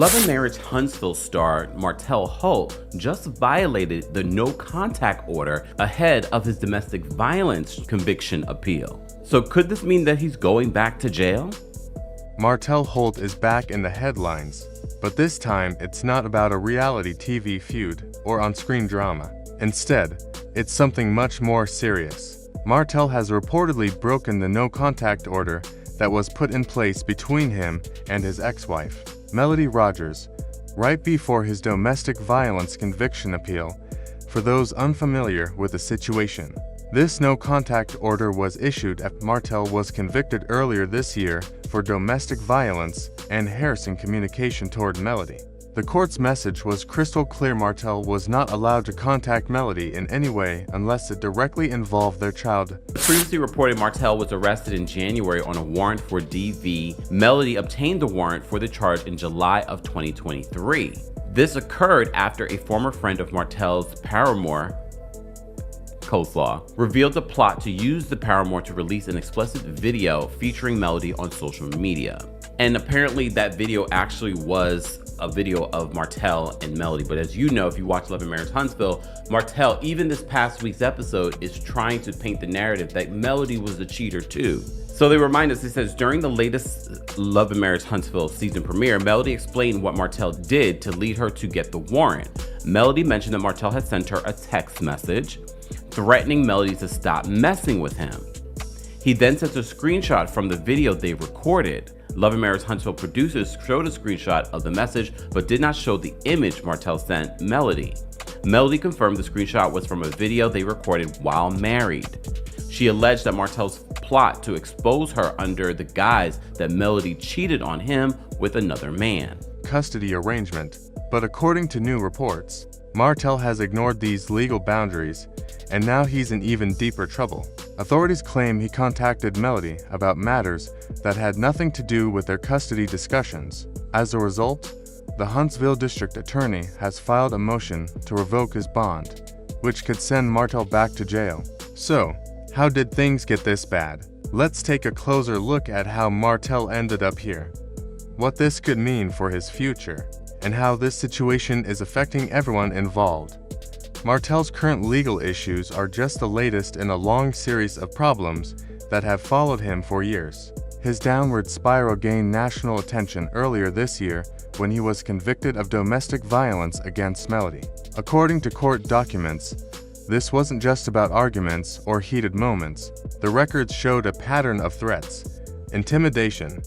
Love and Marriage Huntsville star Martell Holt just violated the no contact order ahead of his domestic violence conviction appeal. So could this mean that he's going back to jail? Martell Holt is back in the headlines, but this time it's not about a reality TV feud or on-screen drama. Instead, it's something much more serious. Martell has reportedly broken the no contact order that was put in place between him and his ex-wife, Melody Rogers, right before his domestic violence conviction appeal. For those unfamiliar with the situation, this no-contact order was issued after Martell was convicted earlier this year for domestic violence and harassing communication toward Melody. The court's message was crystal clear: Martell was not allowed to contact Melody in any way unless it directly involved their child. Previously reported, Martell was arrested in January on a warrant for DV. Melody obtained the warrant for the charge in July of 2023. This occurred after a former friend of Martell's paramour, Coleslaw, revealed the plot to use the paramour to release an explicit video featuring Melody on social media. And apparently that video actually was a video of Martell and Melody. But as you know, if you watch Love and Marriage Huntsville, Martell, even this past week's episode, is trying to paint the narrative that Melody was the cheater too. So they remind us, it says, during the latest Love and Marriage Huntsville season premiere, Melody explained what Martell did to lead her to get the warrant. Melody mentioned that Martell had sent her a text message threatening Melody to stop messing with him. He then sent a screenshot from the video they recorded. Love and Marriage Huntsville producers showed a screenshot of the message, but did not show the image Martell sent Melody. Melody confirmed the screenshot was from a video they recorded while married. She alleged that Martell's plot to expose her under the guise that Melody cheated on him with another man. Custody arrangement. But according to new reports, Martell has ignored these legal boundaries, and now he's in even deeper trouble. Authorities claim he contacted Melody about matters that had nothing to do with their custody discussions. As a result, the Huntsville District Attorney has filed a motion to revoke his bond, which could send Martell back to jail. So, how did things get this bad? Let's take a closer look at how Martell ended up here, what this could mean for his future, and how this situation is affecting everyone involved. Martell's current legal issues are just the latest in a long series of problems that have followed him for years. His downward spiral gained national attention earlier this year when he was convicted of domestic violence against Melody. According to court documents, this wasn't just about arguments or heated moments. The records showed a pattern of threats, intimidation,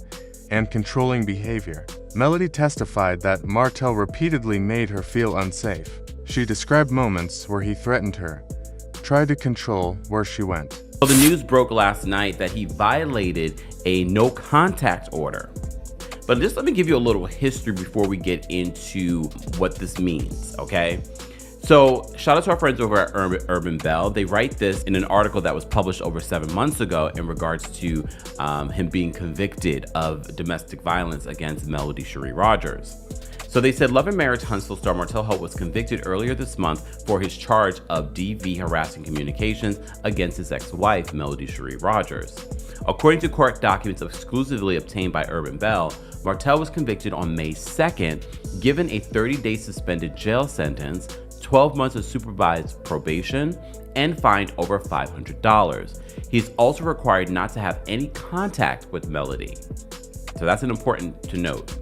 and controlling behavior. Melody testified that Martell repeatedly made her feel unsafe. She described moments where he threatened her, tried to control where she went. So the news broke last night that he violated a no contact order. But just let me give you a little history before we get into what this means, okay? So shout out to our friends over at Urban Bell. They write this in an article that was published over 7 months ago in regards to him being convicted of domestic violence against Melody Shari Rogers. So they said Love and Marriage Huntsville star Martell Holt was convicted earlier this month for his charge of DV harassing communications against his ex-wife, Melody Shari Rogers. According to court documents exclusively obtained by Urban Bell, Martell was convicted on May 2nd, given a 30-day suspended jail sentence, 12 months of supervised probation, and fined over $500. He's also required not to have any contact with Melody. So that's important to note.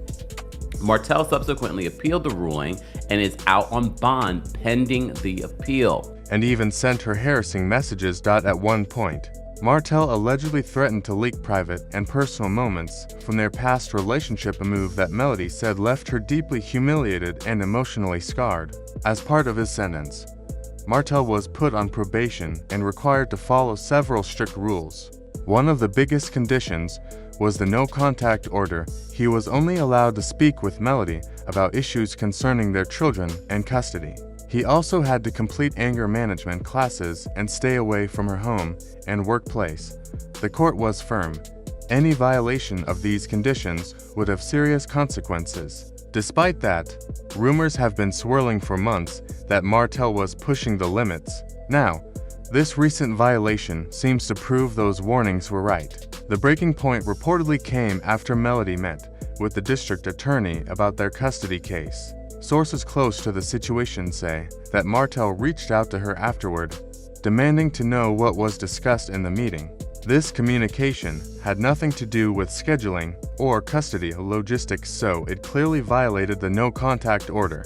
Martell subsequently appealed the ruling and is out on bond pending the appeal. And even sent her harassing messages. At one point, Martell allegedly threatened to leak private and personal moments from their past relationship, a move that Melody said left her deeply humiliated and emotionally scarred. As part of his sentence, Martell was put on probation and required to follow several strict rules. One of the biggest conditions was the no-contact order. He was only allowed to speak with Melody about issues concerning their children and custody. He also had to complete anger management classes and stay away from her home and workplace. The court was firm. Any violation of these conditions would have serious consequences. Despite that, rumors have been swirling for months that Martell was pushing the limits. Now, this recent violation seems to prove those warnings were right. The breaking point reportedly came after Melody met with the district attorney about their custody case. Sources close to the situation say that Martell reached out to her afterward, demanding to know what was discussed in the meeting. This communication had nothing to do with scheduling or custody logistics, so it clearly violated the no-contact order.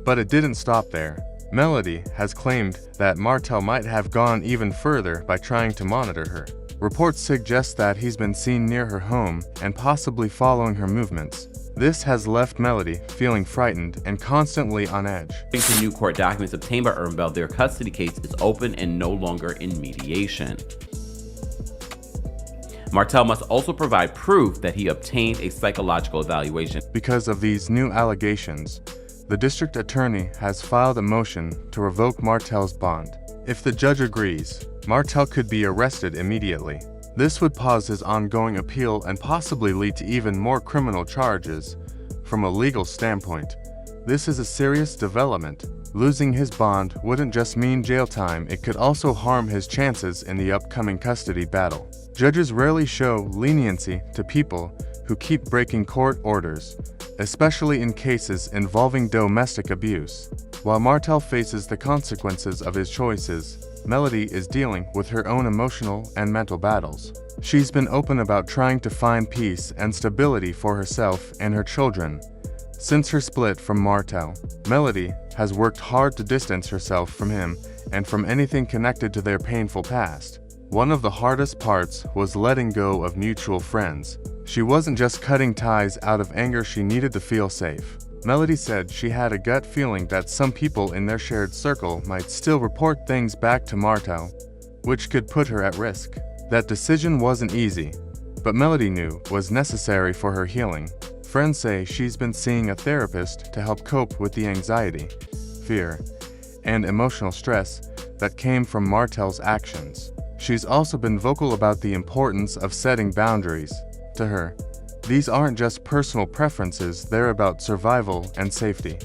But it didn't stop there. Melody has claimed that Martell might have gone even further by trying to monitor her. Reports suggest that he's been seen near her home and possibly following her movements. This has left Melody feeling frightened and constantly on edge. According to new court documents obtained by Ernbell, their custody case is open and no longer in mediation. Martell must also provide proof that he obtained a psychological evaluation. Because of these new allegations, the district attorney has filed a motion to revoke Martell's bond. If the judge agrees, Martell could be arrested immediately. This would pause his ongoing appeal and possibly lead to even more criminal charges. From a legal standpoint, this is a serious development. Losing his bond wouldn't just mean jail time, it could also harm his chances in the upcoming custody battle. Judges rarely show leniency to people who keep breaking court orders, especially in cases involving domestic abuse. While Martell faces the consequences of his choices, Melody is dealing with her own emotional and mental battles. She's been open about trying to find peace and stability for herself and her children. Since her split from Martell, Melody has worked hard to distance herself from him and from anything connected to their painful past. One of the hardest parts was letting go of mutual friends. She wasn't just cutting ties out of anger, she needed to feel safe. Melody said she had a gut feeling that some people in their shared circle might still report things back to Martell, which could put her at risk. That decision wasn't easy, but Melody knew was necessary for her healing. Friends say she's been seeing a therapist to help cope with the anxiety, fear, and emotional stress that came from Martell's actions. She's also been vocal about the importance of setting boundaries. To her, these aren't just personal preferences, they're about survival and safety.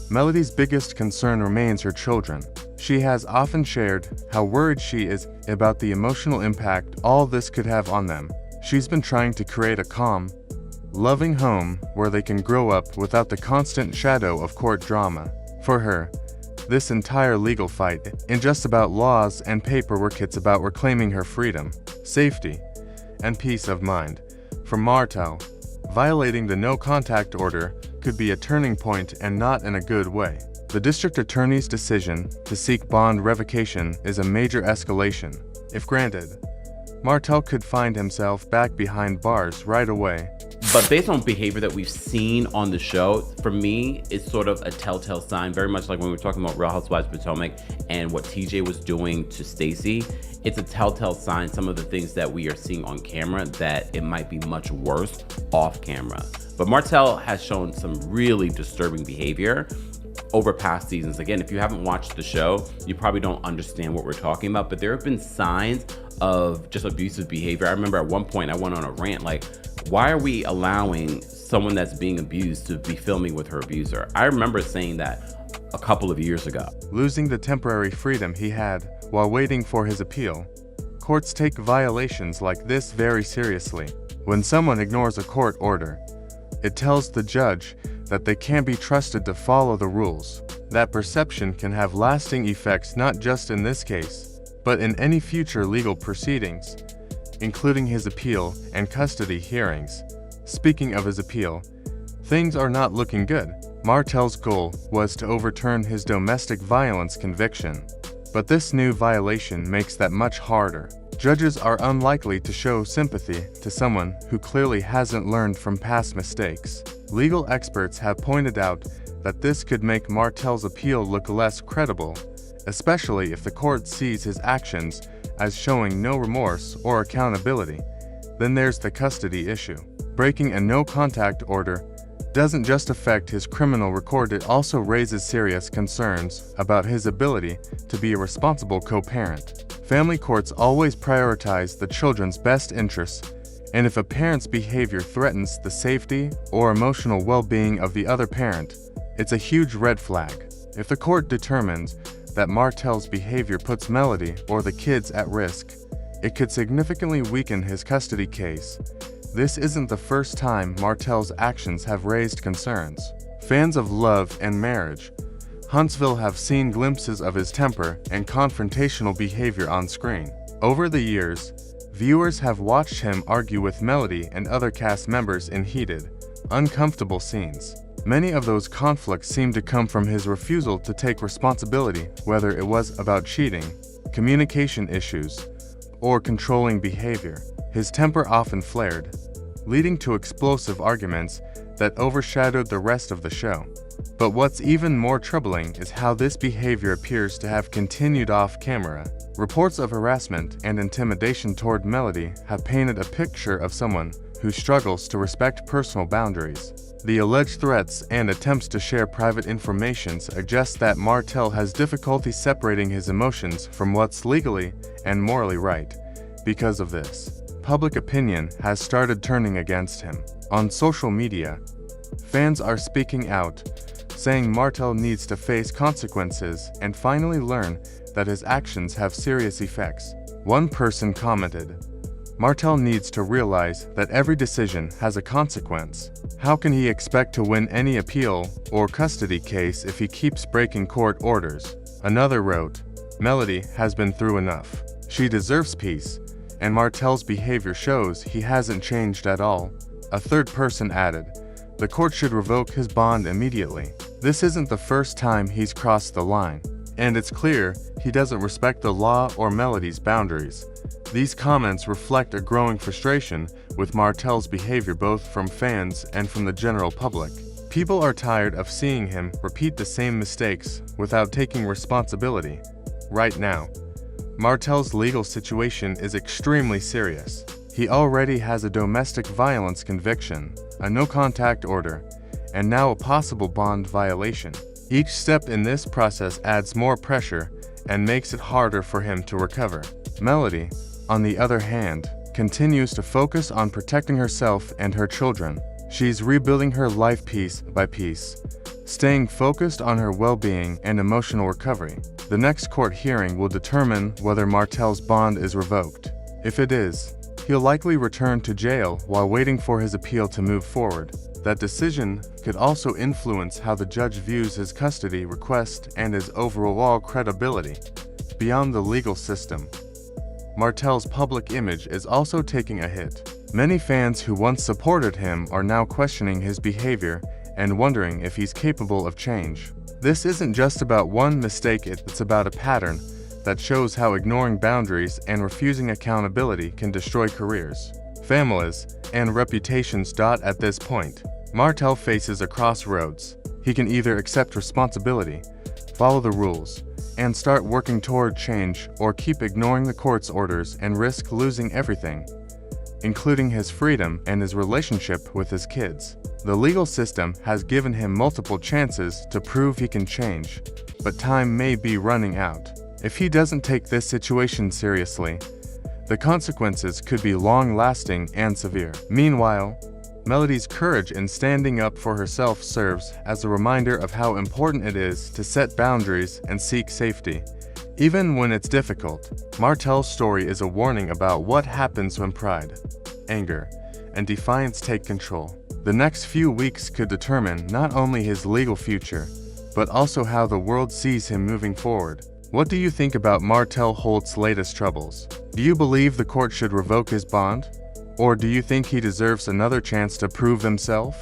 Melody's biggest concern remains her children. She has often shared how worried she is about the emotional impact all this could have on them. She's been trying to create a calm, loving home where they can grow up without the constant shadow of court drama. For her, this entire legal fight isn't just about laws and paperwork, it's about reclaiming her freedom, safety, and peace of mind. For Martell, violating the no-contact order could be a turning point, and not in a good way. The district attorney's decision to seek bond revocation is a major escalation. If granted, Martell could find himself back behind bars right away. But based on behavior that we've seen on the show, for me, it's sort of a telltale sign, very much like when we were talking about Real Housewives of Potomac and what TJ was doing to Stacey. It's a telltale sign, some of the things that we are seeing on camera, that it might be much worse off camera. But Martell has shown some really disturbing behavior over past seasons. Again, if you haven't watched the show, you probably don't understand what we're talking about, but there have been signs of just abusive behavior. I remember at one point I went on a rant like, why are we allowing someone that's being abused to be filming with her abuser? I remember saying that a couple of years ago. Losing the temporary freedom he had while waiting for his appeal. Courts take violations like this very seriously. When someone ignores a court order, it tells the judge that they can't be trusted to follow the rules. That perception can have lasting effects not just in this case, but in any future legal proceedings, including his appeal and custody hearings. Speaking of his appeal, things are not looking good. Martell's goal was to overturn his domestic violence conviction, but this new violation makes that much harder. Judges are unlikely to show sympathy to someone who clearly hasn't learned from past mistakes. Legal experts have pointed out that this could make Martell's appeal look less credible, especially if the court sees his actions as showing no remorse or accountability. Then there's the custody issue. Breaking a no-contact order doesn't just affect his criminal record, it also raises serious concerns about his ability to be a responsible co-parent. Family courts always prioritize the children's best interests, and if a parent's behavior threatens the safety or emotional well-being of the other parent, it's a huge red flag. If the court determines that Martell's behavior puts Melody or the kids at risk, it could significantly weaken his custody case. This isn't the first time Martell's actions have raised concerns. Fans of Love and Marriage, Huntsville have seen glimpses of his temper and confrontational behavior on screen. Over the years, viewers have watched him argue with Melody and other cast members in heated, uncomfortable scenes. Many of those conflicts seem to come from his refusal to take responsibility, whether it was about cheating, communication issues, or controlling behavior. His temper often flared, leading to explosive arguments that overshadowed the rest of the show. But what's even more troubling is how this behavior appears to have continued off-camera. Reports of harassment and intimidation toward Melody have painted a picture of someone who struggles to respect personal boundaries. The alleged threats and attempts to share private information suggest that Martell has difficulty separating his emotions from what's legally and morally right. Because of this, public opinion has started turning against him. On social media, fans are speaking out, saying Martell needs to face consequences and finally learn that his actions have serious effects. One person commented, "Martell needs to realize that every decision has a consequence. How can he expect to win any appeal or custody case if he keeps breaking court orders?" Another wrote, "Melody has been through enough. She deserves peace, and Martell's behavior shows he hasn't changed at all." A third person added, "The court should revoke his bond immediately. This isn't the first time he's crossed the line, and it's clear he doesn't respect the law or Melody's boundaries." These comments reflect a growing frustration with Martell's behavior both from fans and from the general public. People are tired of seeing him repeat the same mistakes without taking responsibility. Right now, Martell's legal situation is extremely serious. He already has a domestic violence conviction, a no-contact order, and now a possible bond violation. Each step in this process adds more pressure and makes it harder for him to recover. Melody, on the other hand, continues to focus on protecting herself and her children. She's rebuilding her life piece by piece, staying focused on her well-being and emotional recovery. The next court hearing will determine whether Martell's bond is revoked. If it is, he'll likely return to jail while waiting for his appeal to move forward. That decision could also influence how the judge views his custody request and his overall credibility. Beyond the legal system, Martell's public image is also taking a hit. Many fans who once supported him are now questioning his behavior and wondering if he's capable of change. This isn't just about one mistake, it's about a pattern that shows how ignoring boundaries and refusing accountability can destroy careers, families, and reputations. At this point, Martell faces a crossroads. He can either accept responsibility, follow the rules, and start working toward change, or keep ignoring the court's orders and risk losing everything, including his freedom and his relationship with his kids. The legal system has given him multiple chances to prove he can change, but time may be running out. If he doesn't take this situation seriously, the consequences could be long-lasting and severe. Meanwhile, Melody's courage in standing up for herself serves as a reminder of how important it is to set boundaries and seek safety, even when it's difficult. Martell's story is a warning about what happens when pride, anger, and defiance take control. The next few weeks could determine not only his legal future, but also how the world sees him moving forward. What do you think about Martell Holt's latest troubles? Do you believe the court should revoke his bond? Or do you think he deserves another chance to prove himself?